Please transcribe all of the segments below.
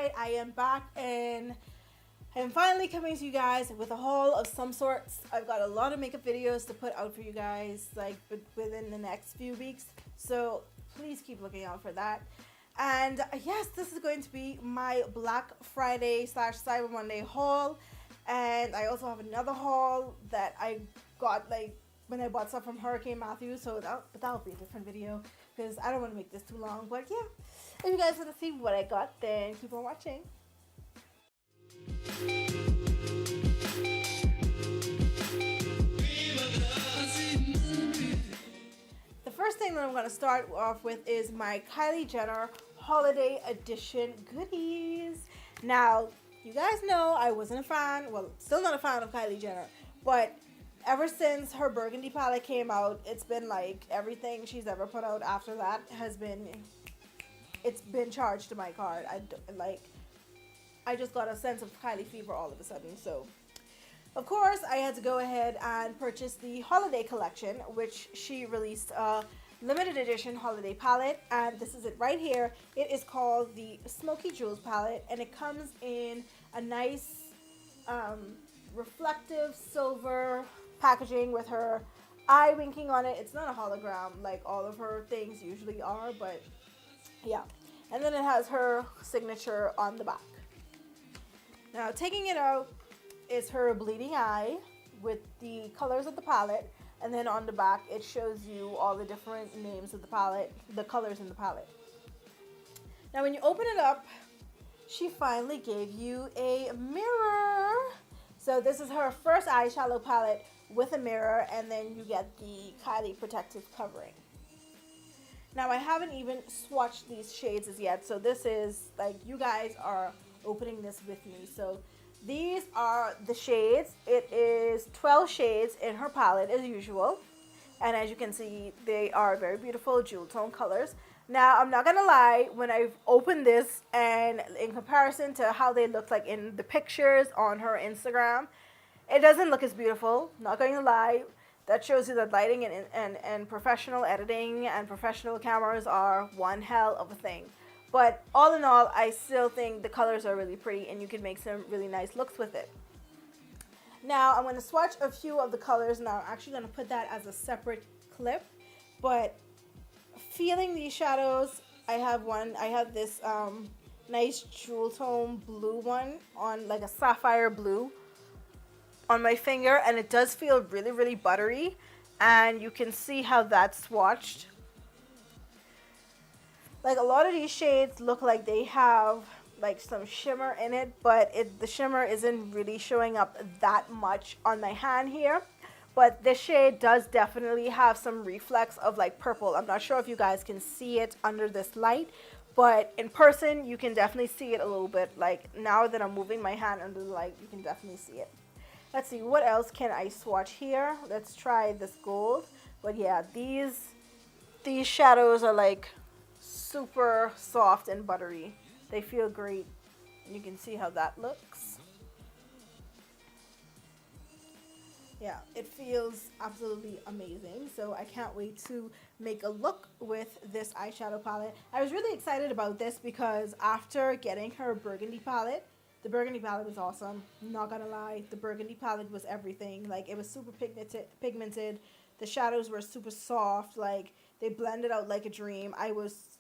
right, I am back and I'm finally coming to you guys with a haul of some sorts. I've got a lot of makeup videos to put out for you guys like within the next few weeks, so please keep looking out for that. And yes, this is going to be my Black Friday / Cyber Monday haul, and I also have another haul that I got like when I bought stuff from Hurricane Matthew, so that'll be a different video because I don't want to make this too long. But yeah, if you guys want to see what I got, then keep on watching. The first thing that I'm going to start off with is my Kylie Jenner Holiday Edition goodies. Now, you guys know I wasn't a fan, well, still not a fan of Kylie Jenner, but ever since her Burgundy palette came out, it's been like everything she's ever put out after that it's been charged to my card. I just got a sense of Kylie fever all of a sudden. So, of course, I had to go ahead and purchase the holiday collection, which she released a limited edition holiday palette, and this is it right here. It is called the Smokey Jewels palette, and it comes in a nice reflective silver packaging with her eye winking on it. It's not a hologram like all of her things usually are, but yeah. And then it has her signature on the back. Now, taking it out is her bleeding eye with the colors of the palette, and then on the back it shows you all the different names of the palette, the colors in the palette. Now, when you open it up, she finally gave you a mirror. So this is her first eyeshadow palette with a mirror, and then you get the Kylie protective covering. Now, I haven't even swatched these shades as yet, so this is like you guys are opening this with me. So these are the shades. It is 12 shades in her palette as usual, and as you can see, they are very beautiful jewel tone colors. Now, I'm not gonna lie, when I've opened this and in comparison to how they look like in the pictures on her Instagram, it doesn't look as beautiful, not going to lie. That shows you that lighting and professional editing and professional cameras are one hell of a thing. But all in all, I still think the colors are really pretty and you can make some really nice looks with it. Now, I'm going to swatch a few of the colors. Now, I'm actually going to put that as a separate clip. But feeling these shadows, I have this nice jewel tone blue one on like a sapphire blue on my finger, and it does feel really, really buttery, and you can see how that's swatched. Like a lot of these shades look like they have like some shimmer in it, but the shimmer isn't really showing up that much on my hand here. But this shade does definitely have some reflex of like purple. I'm not sure if you guys can see it under this light, but in person you can definitely see it a little bit. Like now that I'm moving my hand under the light, you can definitely see it. Let's see, what else can I swatch here? Let's try this gold. But yeah, these shadows are like super soft and buttery. They feel great. You can see how that looks. Yeah, it feels absolutely amazing. So I can't wait to make a look with this eyeshadow palette. I was really excited about this because after getting her Burgundy palette, the Burgundy palette was awesome. I'm not gonna lie, the Burgundy palette was everything. Like, it was super pigmented. The shadows were super soft. Like, they blended out like a dream. I was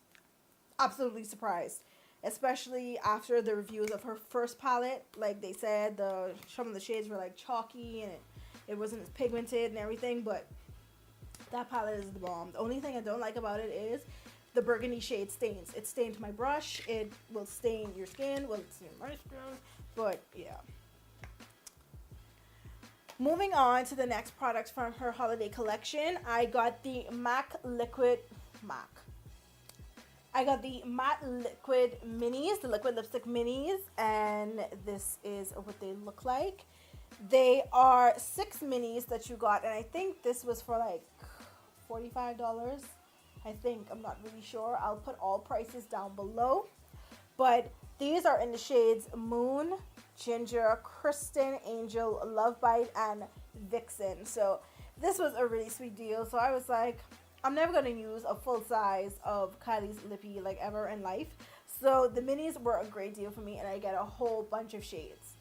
absolutely surprised, especially after the reviews of her first palette. Like they said, some of the shades were like chalky and it wasn't as pigmented and everything. But that palette is the bomb. The only thing I don't like about it is the burgundy shade stains. It stained my brush. It will stain your skin. Well, it's stain my skin. But yeah. Moving on to the next product from her holiday collection, I got the matte liquid minis, the liquid lipstick minis, and this is what they look like. They are 6 minis that you got, and I think this was for like $45. I think, I'm not really sure. I'll put all prices down below. But these are in the shades Moon, Ginger, Kristen, Angel, Love Bite, and Vixen. So this was a really sweet deal. So I was like, I'm never going to use a full size of Kylie's lippy like ever in life. So the minis were a great deal for me, and I get a whole bunch of shades.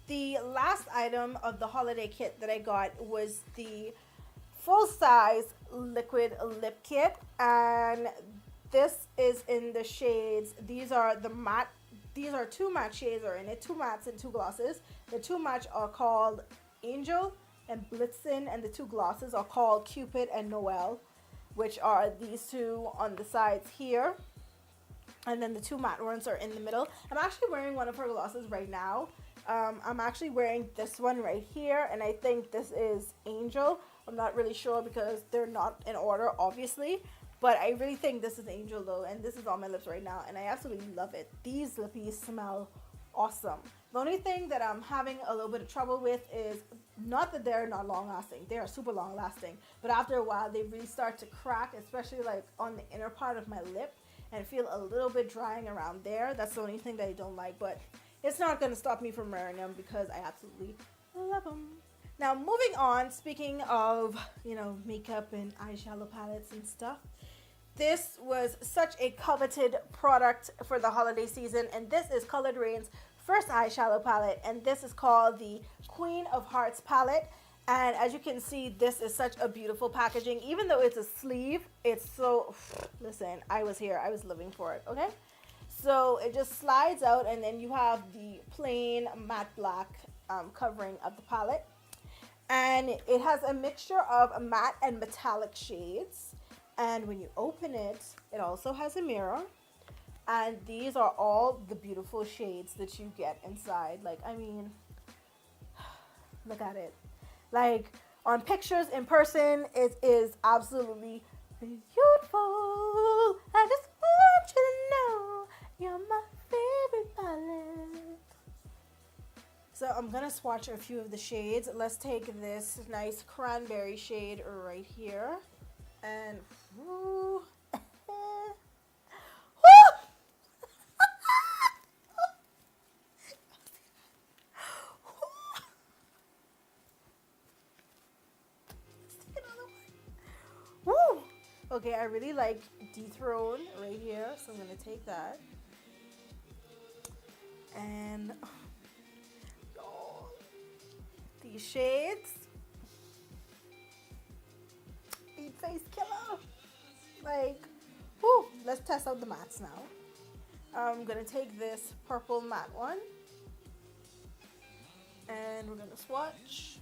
The last item of the holiday kit that I got was the full size liquid lip kit, and this is in the shades. These are two matte shades are in it, two mattes and two glosses. The two mattes are called Angel and Blitzen, and the two glosses are called Cupid and Noel, which are these two on the sides here. And then the two matte ones are in the middle. I'm actually wearing one of her glosses right now. I'm actually wearing this one right here, and I think this is Angel. I'm not really sure because they're not in order, obviously. But I really think this is Angel though, and this is on my lips right now, and I absolutely love it. These lippies smell awesome. The only thing that I'm having a little bit of trouble with is not that they're not long lasting. They are super long lasting, but after a while they really start to crack, especially like on the inner part of my lip, and feel a little bit drying around there. That's the only thing that I don't like, but it's not going to stop me from wearing them because I absolutely love them. Now moving on, speaking of, makeup and eyeshadow palettes and stuff, this was such a coveted product for the holiday season, and this is Colored Raine's first eyeshadow palette, and this is called the Queen of Hearts palette. And as you can see, this is such a beautiful packaging. Even though it's a sleeve, it's so, listen, I was here, I was living for it, okay? So it just slides out, and then you have the plain matte black covering of the palette, and it has a mixture of matte and metallic shades. And when you open it, it also has a mirror. And these are all the beautiful shades that you get inside. Like, I mean, look at it. Like, on pictures, in person, it is absolutely beautiful. I just want you to know you're my favorite palette. So I'm going to swatch a few of the shades. Let's take this nice cranberry shade right here. And woo, woo. Okay, I really like Dethrone right here, so I'm gonna take that. And these shades. Face killer. Like, whoo, let's test out the mattes now. I'm gonna take this purple matte one, and we're gonna swatch.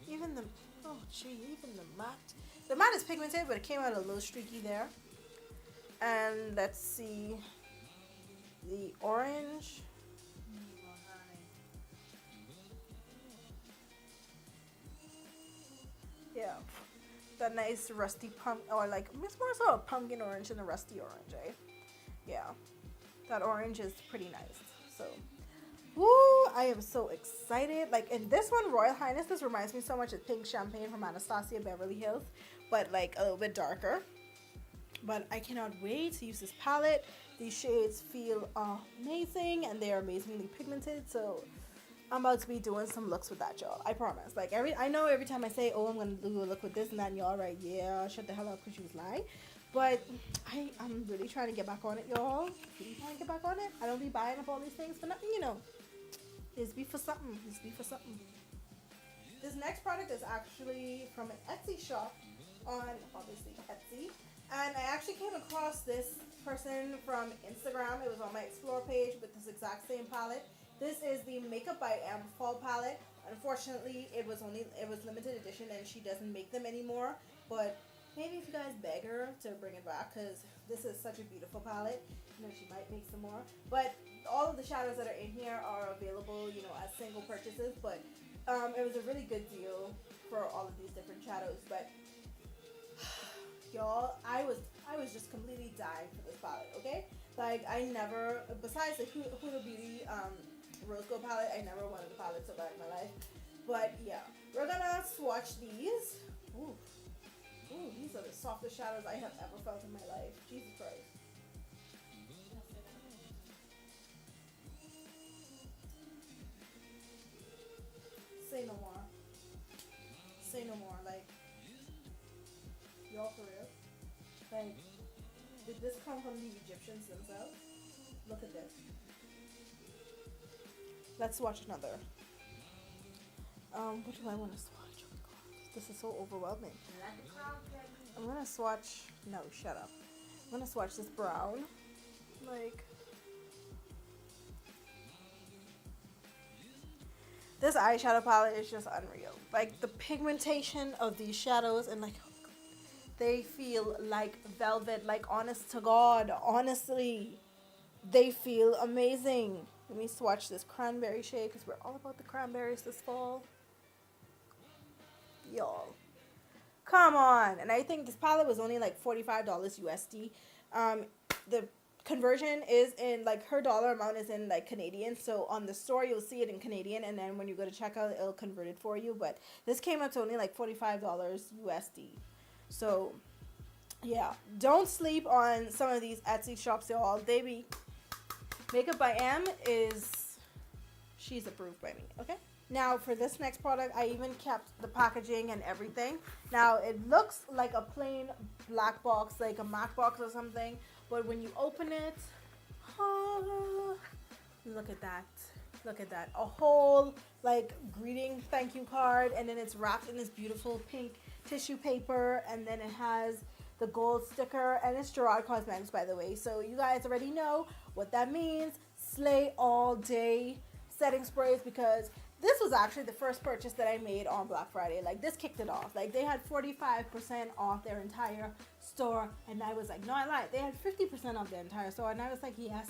Even the matte is pigmented, but it came out a little streaky there. And let's see the orange. Yeah, that nice rusty pump, or like it's more so a pumpkin orange than a rusty orange, eh? Yeah, that orange is pretty nice. So, woo! I am so excited. Like in this one, Royal Highness, this reminds me so much of Pink Champagne from Anastasia Beverly Hills, but like a little bit darker. But I cannot wait to use this palette. These shades feel amazing, and they are amazingly pigmented. So I'm about to be doing some looks with that, y'all. I promise. Like I know every time I say, oh, I'm gonna do a look with this and that, and y'all right, yeah, shut the hell up because you was lying. But I'm really trying to get back on it, y'all. Really trying to get back on it. I don't be buying up all these things for nothing, It's be for something. It's be for something. This next product is actually from an Etsy shop on, obviously, Etsy. And I actually came across this person from Instagram. It was on my Explore page with this exact same palette. This is the Makeup by Emme Fall palette. Unfortunately, it was limited edition and she doesn't make them anymore. But maybe if you guys beg her to bring it back, because this is such a beautiful palette. She might make some more. But all of the shadows that are in here are available, as single purchases. But it was a really good deal for all of these different shadows. But y'all, I was just completely dying for this palette. Okay, like I never, besides the Huda Beauty Rose Gold palette, I never wanted a palette so bad in my life. But yeah, we're gonna swatch these. Ooh, these are the softest shadows I have ever felt in my life. Jesus Christ. Say no more. Say no more. Like, y'all for real? Like, the This comes from the Egyptians themselves. Look at this. Let's watch another. What do I want to swatch? Oh my god, this is so overwhelming. I'm gonna swatch. No, shut up. I'm gonna swatch this brown. Like, this eyeshadow palette is just unreal. Like, the pigmentation of these shadows, and like, they feel like velvet. Like, honest to God, honestly, they feel amazing. Let me swatch this cranberry shade because we're all about the cranberries this fall. Y'all, come on. And I think this palette was only like $45 USD. The conversion is in, like, her dollar amount is in like Canadian, so on the store you'll see it in Canadian, and then when you go to checkout it'll convert it for you. But this came out to only like $45 USD. So yeah, don't sleep on some of these Etsy shops, y'all. They be Makeup by Emme she's approved by me. Okay, now for this next product, I even kept the packaging and everything. Now it looks like a plain black box, like a MAC box or something, but when you open it, oh, look at that. Look at that. A whole like greeting thank you card, and then it's wrapped in this beautiful pink tissue paper, and then it has the gold sticker, and it's Gerard Cosmetics, by the way, so you guys already know what that means. Slay all day setting sprays, because this was actually the first purchase that I made on Black Friday. Like, this kicked it off. Like, they had 45% off their entire store, and I was like, no, I lied. They had 50% off their entire store, and I was like, yes,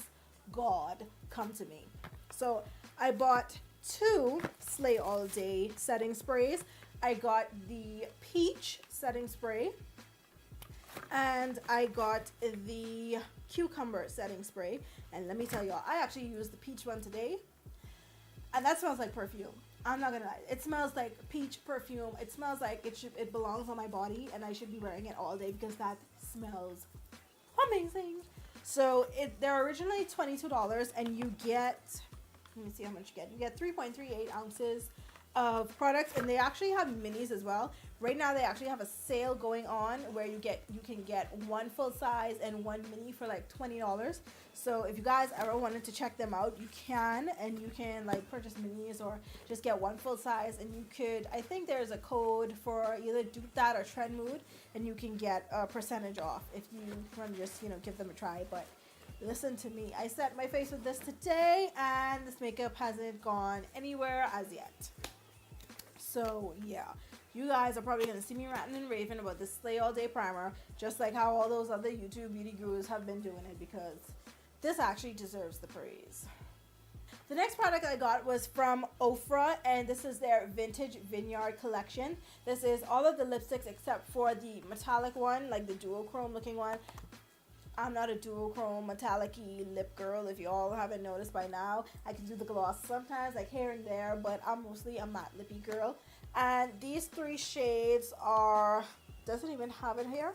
God, come to me. So I bought 2 Slay All Day setting sprays. I got the peach setting spray, and I got the cucumber setting spray. And let me tell y'all, I actually used the peach one today, and that smells like perfume. I'm not gonna lie, it smells like peach perfume. It smells like it belongs on my body, and I should be wearing it all day because that smells amazing. So they're originally $22, and you get, let me see how much you get. You get 3.38 ounces of products, and they actually have minis as well. Right now they actually have a sale going on where you can get 1 full size and 1 mini for like $20. So if you guys ever wanted to check them out, you can, and you can like purchase minis or just get 1 full size, and you could, I think there's a code for either Do That or Trend Mood, and you can get a percentage off if you want to just, give them a try. But listen to me, I set my face with this today, and this makeup hasn't gone anywhere as yet. So yeah, you guys are probably going to see me ranting and raving about this Slay All Day primer, just like how all those other YouTube beauty gurus have been doing it, because this actually deserves the praise. The next product I got was from Ofra, and this is their Vintage Vineyard collection. This is all of the lipsticks except for the metallic one, like the duochrome looking one. I'm not a duochrome metallic-y lip girl, if you all haven't noticed by now. I can do the gloss sometimes, like here and there, but I'm mostly a matte lippy girl. And these 3 shades are, doesn't even have it here.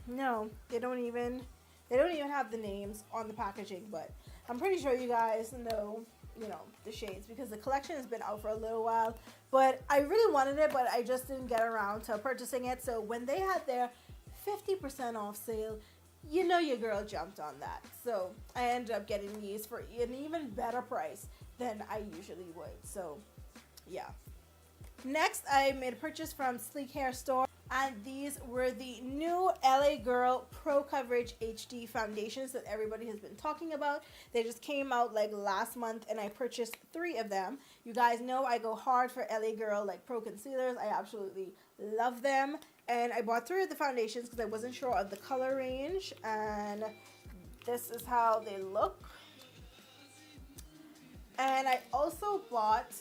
No, they don't even have the names on the packaging, but I'm pretty sure you guys know, the shades, because the collection has been out for a little while. But I really wanted it, but I just didn't get around to purchasing it. So when they had their 50% off sale, your girl jumped on that. So I ended up getting these for an even better price than I usually would. So yeah. Next, I made a purchase from Sleek Hair Store, and these were the new LA Girl Pro Coverage HD foundations that everybody has been talking about. They just came out like last month, and I purchased 3 of them. You guys know I go hard for LA Girl like pro concealers. I absolutely love them. And I bought 3 of the foundations because I wasn't sure of the color range, and this is how they look. And I also bought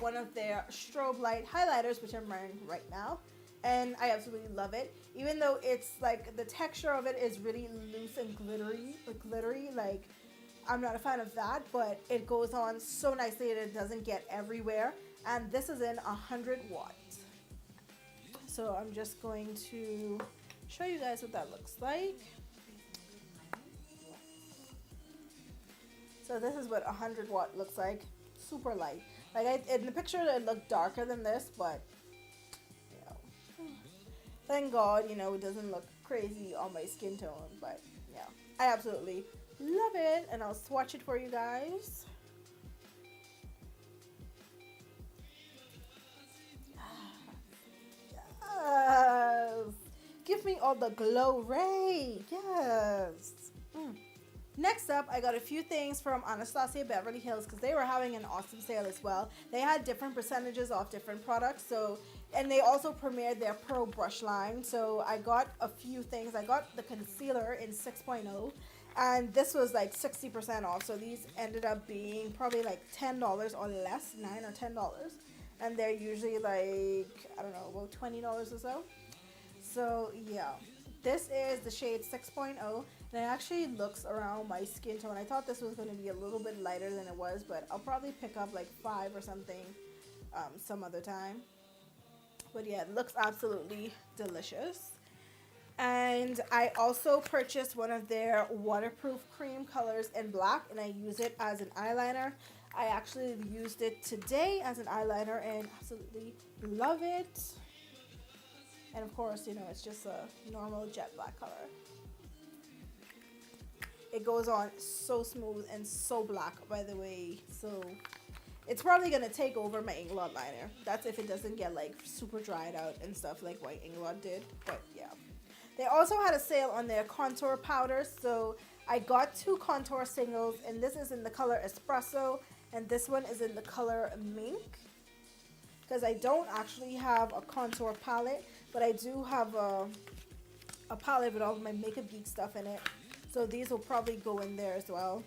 one of their Strobe Light highlighters, which I'm wearing right now, and I absolutely love it. Even though it's like the texture of it is really loose and glittery, like I'm not a fan of that, but it goes on so nicely that it doesn't get everywhere. And this is in 100 watts. So I'm just going to show you guys what that looks like. So this is what 100 watt looks like. Super light. Like in the picture it looked darker than this, but thank God, it doesn't look crazy on my skin tone, but yeah, I absolutely love it, and I'll swatch it for you guys. Yes, give me all the glow, Ray. Yes. Next up, I got a few things from Anastasia Beverly Hills because they were having an awesome sale as well. They had different percentages off different products, so, and they also premiered their Pro Brush line. So I got a few things. I got the concealer in 6.0, and this was like 60% off. So these ended up being probably like $10 or less, $9 or $10, and they're usually like, I don't know, about $20 or so. So yeah, this is the shade 6.0, and it actually looks around my skin tone. I thought this was going to be a little bit lighter than it was, but I'll probably pick up like 5 or something some other time. But yeah, it looks absolutely delicious. And I also purchased one of their waterproof cream colors in black, and I use it as an eyeliner. I actually used it today as an eyeliner and absolutely love it. And of course, you know, it's just a normal jet black color. It goes on so smooth and so black, by the way. So it's probably going to take over my Inglot liner. That's if it doesn't get like super dried out and stuff like what Inglot did. But yeah. They also had a sale on their contour powders. So I got 2 contour singles, and this is in the color Espresso, and this one is in the color Mink. Because I don't actually have a contour palette, but I do have a palette with all of my Makeup Geek stuff in it. So these will probably go in there as well.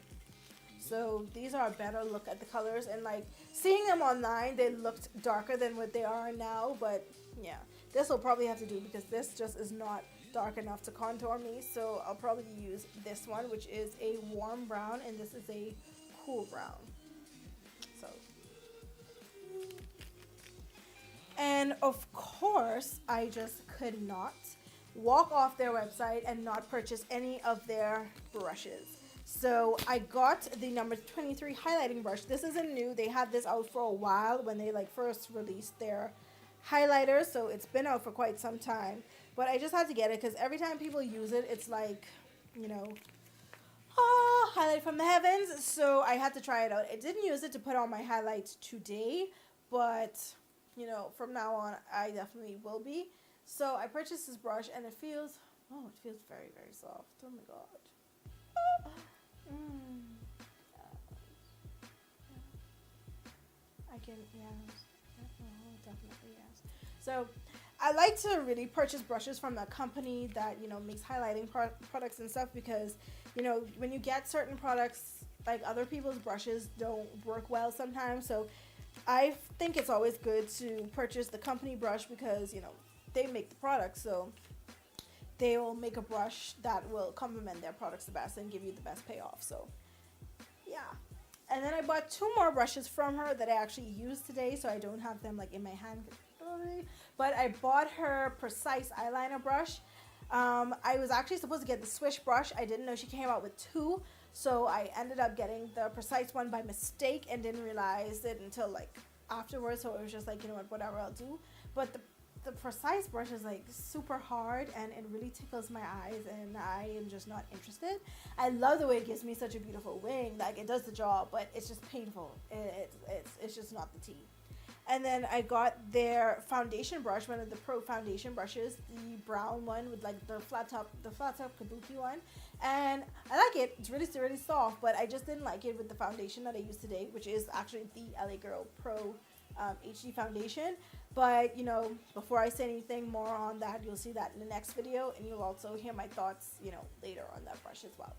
So these are a better look at the colors, and like seeing them online, they looked darker than what they are now. But yeah, this will probably have to do because this just is not dark enough to contour me. So I'll probably use this one, which is a warm brown, and this is a cool brown. So. And of course, I just could not walk off their website and not purchase any of their brushes. So I got the number 23 highlighting brush. This isn't new. They had this out for a while when they like first released their highlighters. So it's been out for quite some time. But I just had to get it because every time people use it, it's like, you know, oh, highlight from the heavens. So I had to try it out. I didn't use it to put on my highlights today, but you know, from now on, I definitely will be. So I purchased this brush, and it feels, oh, it feels very, very soft. Oh my god. I can, yes. Oh, definitely, yes. So I like to really purchase brushes from a company that, you know, makes highlighting products and stuff, because, you know, when you get certain products, like other people's brushes don't work well sometimes. So I think it's always good to purchase the company brush because, you know, they make the product, so they will make a brush that will complement their products the best and give you the best payoff. So yeah. And then I bought 2 more brushes from her that I actually used today, so I don't have them like in my hand. But I bought her Precise eyeliner brush. I was actually supposed to get the Swish brush. I didn't know she came out with 2. So I ended up getting the Precise one by mistake and didn't realize it until like afterwards. So it was just like, you know what, whatever, I'll do. But the Precise brush is like super hard and it really tickles my eyes, and I am just not interested. I love the way it gives me such a beautiful wing. Like it does the job, but it's just painful. It's just not the tea. And then I got their foundation brush, one of the Pro foundation brushes, the brown one with like the flat top kabuki one. And I like it. It's really, really soft, but I just didn't like it with the foundation that I used today, which is actually the LA Girl Pro HD foundation. But, you know, before I say anything more on that, you'll see that in the next video, and you'll also hear my thoughts, you know, later on that brush as well.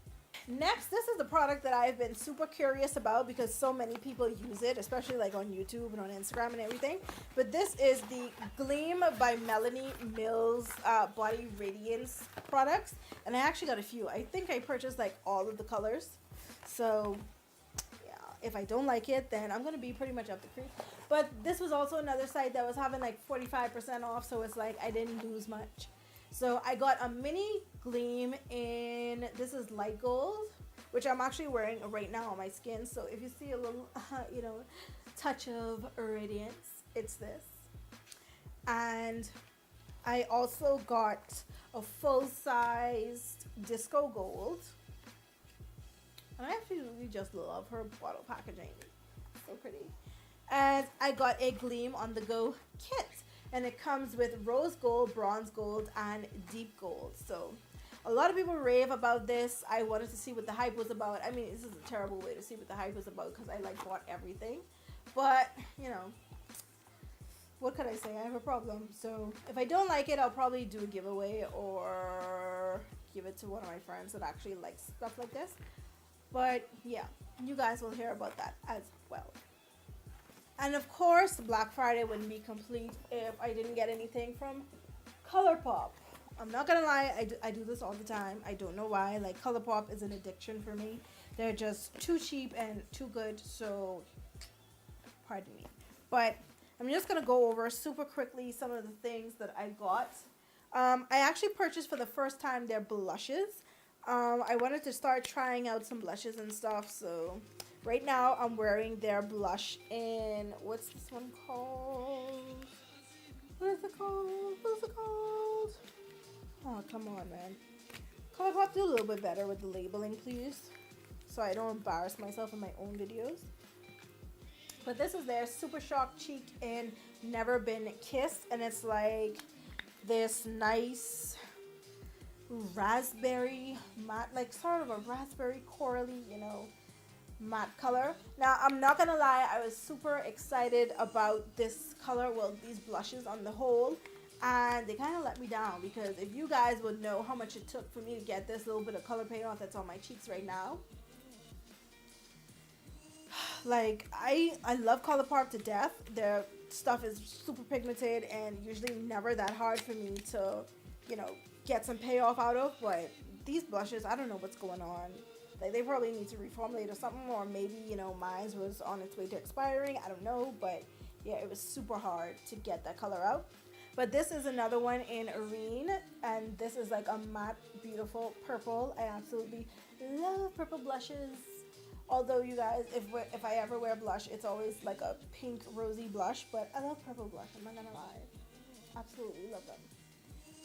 Next, this is the product that I've been super curious about because so many people use it, especially like on YouTube and on Instagram and everything. But this is the Gleam by Melanie Mills Body Radiance products. And I actually got a few. I think I purchased like all of the colors. So yeah, if I don't like it, then I'm going to be pretty much up the creek. But this was also another site that was having like 45% off. So it's like I didn't lose much. So I got a mini Gleam in, this is light gold, which I'm actually wearing right now on my skin. So if you see a little, you know, touch of radiance, it's this. And I also got a full-sized disco gold. And I absolutely just love her bottle packaging. So pretty. And I got a Gleam on the Go kit. And it comes with rose gold, bronze gold, and deep gold. So a lot of people rave about this. I wanted to see what the hype was about. I mean, this is a terrible way to see what the hype was about because I like bought everything. But, you know, what could I say? I have a problem. So if I don't like it, I'll probably do a giveaway or give it to one of my friends that actually likes stuff like this. But yeah, you guys will hear about that as well. And of course, Black Friday wouldn't be complete if I didn't get anything from ColourPop. I'm not gonna lie, I do this all the time. I don't know why. Like, ColourPop is an addiction for me. They're just too cheap and too good, so pardon me. But I'm just gonna go over super quickly some of the things that I got. I actually purchased for the first time their blushes. I wanted to start trying out some blushes and stuff, so right now I'm wearing their blush in, what's this one called? What is it called? What is it called? Oh, come on, man. ColourPop, do a little bit better with the labeling, please, so I don't embarrass myself in my own videos. But this is their Super Shock Cheek in Never Been Kissed, and it's like this nice raspberry matte, like sort of a raspberry corally, you know, matte color. Now, I'm not gonna lie, I was super excited about this color, well, these blushes on the whole, and they kind of let me down because if you guys would know how much it took for me to get this little bit of color payoff that's on my cheeks right now. Like, I love ColourPop to death. Their stuff is super pigmented and usually never that hard for me to, you know, get some payoff out of. But these blushes, I don't know what's going on. Like, they probably need to reformulate or something, or maybe, you know, mine was on its way to expiring. I don't know, but yeah, it was super hard to get that color out. But this is another one in Raine, and this is like a matte, beautiful purple. I absolutely love purple blushes. Although, you guys, if I ever wear blush, it's always like a pink rosy blush. But I love purple blush, I'm not gonna lie. Absolutely love them.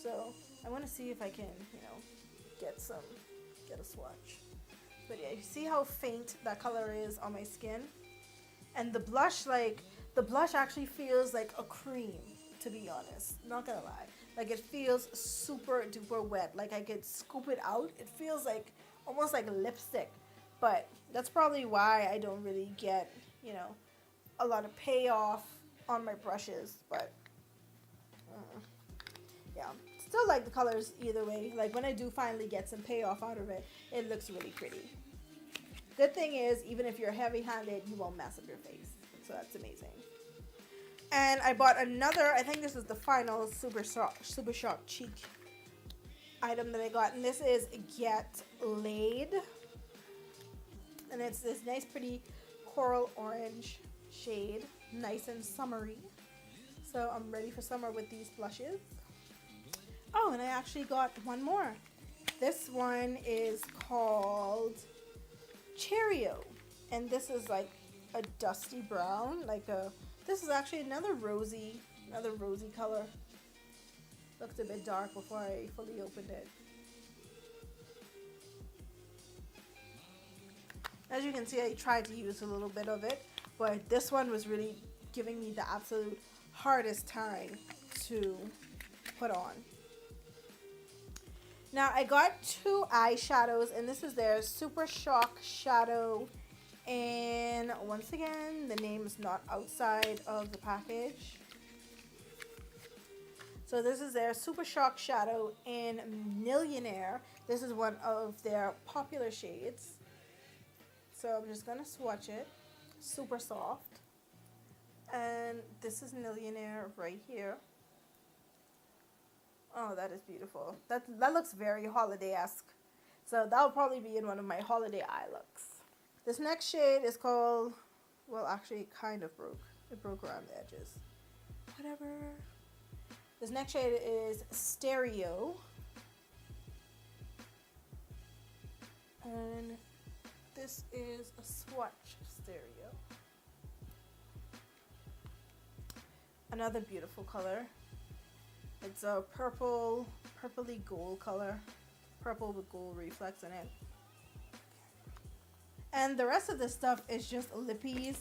So I want to see if I can, you know, get a swatch. But yeah, you see how faint that color is on my skin? And the blush, like, the blush actually feels like a cream, to be honest. Not gonna lie. Like, it feels super duper wet. Like, I could scoop it out. It feels like, almost like lipstick. But that's probably why I don't really get, you know, a lot of payoff on my brushes. But, yeah. Still like the colors either way. Like, when I do finally get some payoff out of it, it looks really pretty. Good thing is, even if you're heavy-handed, you won't mess up your face. So that's amazing. And I bought another, I think this is the final Super Shock Cheek item that I got. And this is Get Laid. And it's this nice, pretty coral orange shade. Nice and summery. So I'm ready for summer with these blushes. Oh, and I actually got one more. This one is called Cheerio. And this is like a dusty brown. This is actually another rosy color. Looked a bit dark before I fully opened it. As you can see, I tried to use a little bit of it, but this one was really giving me the absolute hardest time to put on. Now, I got two eyeshadows, and this is their Super Shock Shadow, and once again, the name is not outside of the package. So this is their Super Shock Shadow in Millionaire. This is one of their popular shades. So I'm just going to swatch it. Super soft. And this is Millionaire right here. Oh, that is beautiful. That looks very holiday-esque. So that'll probably be in one of my holiday eye looks. This next shade is called, well, actually it kind of broke. It broke around the edges. Whatever. This next shade is Stereo. And this is a swatch Stereo. Another beautiful color. It's a purpley gold color. Purple with gold reflex in it. And the rest of this stuff is just lippies.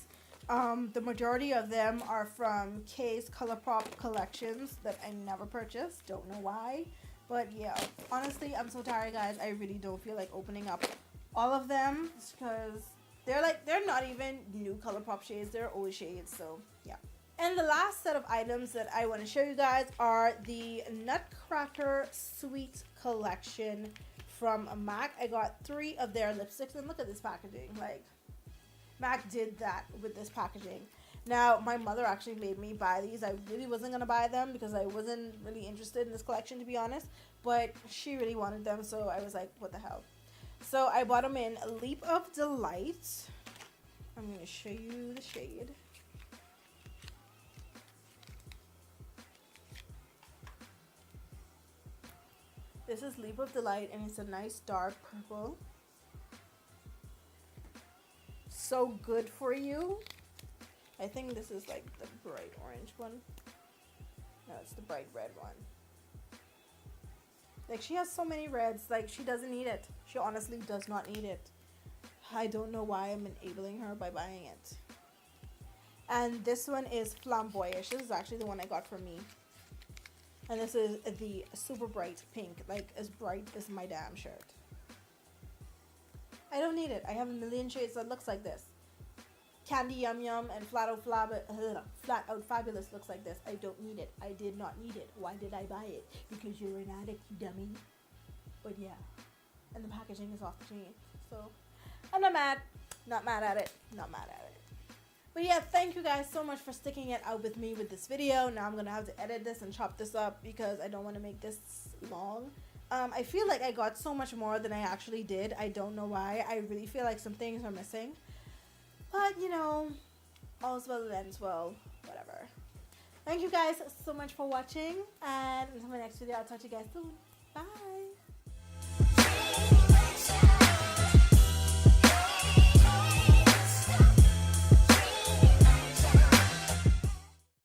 The majority of them are from K's ColourPop collections that I never purchased. Don't know why. But yeah, honestly, I'm so tired, guys. I really don't feel like opening up all of them because they're not even new ColourPop shades. They're old shades, so yeah. And the last set of items that I want to show you guys are the Nutcracker Sweet Collection from MAC. I got 3 of their lipsticks, and look at this packaging. Like, MAC did that with this packaging. Now, my mother actually made me buy these. I really wasn't going to buy them because I wasn't really interested in this collection, to be honest. But she really wanted them, so I was like, what the hell. So I bought them in Leap of Delight. I'm going to show you the shade. This is Leap of Delight, and it's a nice dark purple. So good for you. I think this is like the bright orange one. No, it's the bright red one. Like, she has so many reds. Like, she doesn't need it. She honestly does not need it. I don't know why I'm enabling her by buying it. And this one is Flamboyish. This is actually the one I got for me. And this is the super bright pink. Like, as bright as my damn shirt. I don't need it. I have a million shades that looks like this. Candy Yum Yum and Flat Out Fabulous looks like this. I don't need it. I did not need it. Why did I buy it? Because you're an addict, you dummy. But yeah. And the packaging is off the chain. So, I'm not mad. Not mad at it. Not mad at it. But yeah, thank you guys so much for sticking it out with me with this video. Now I'm going to have to edit this and chop this up because I don't want to make this long. I feel like I got so much more than I actually did. I don't know why. I really feel like some things are missing. But, you know, all's well that ends well. Whatever. Thank you guys so much for watching. And until my next video, I'll talk to you guys soon. Bye.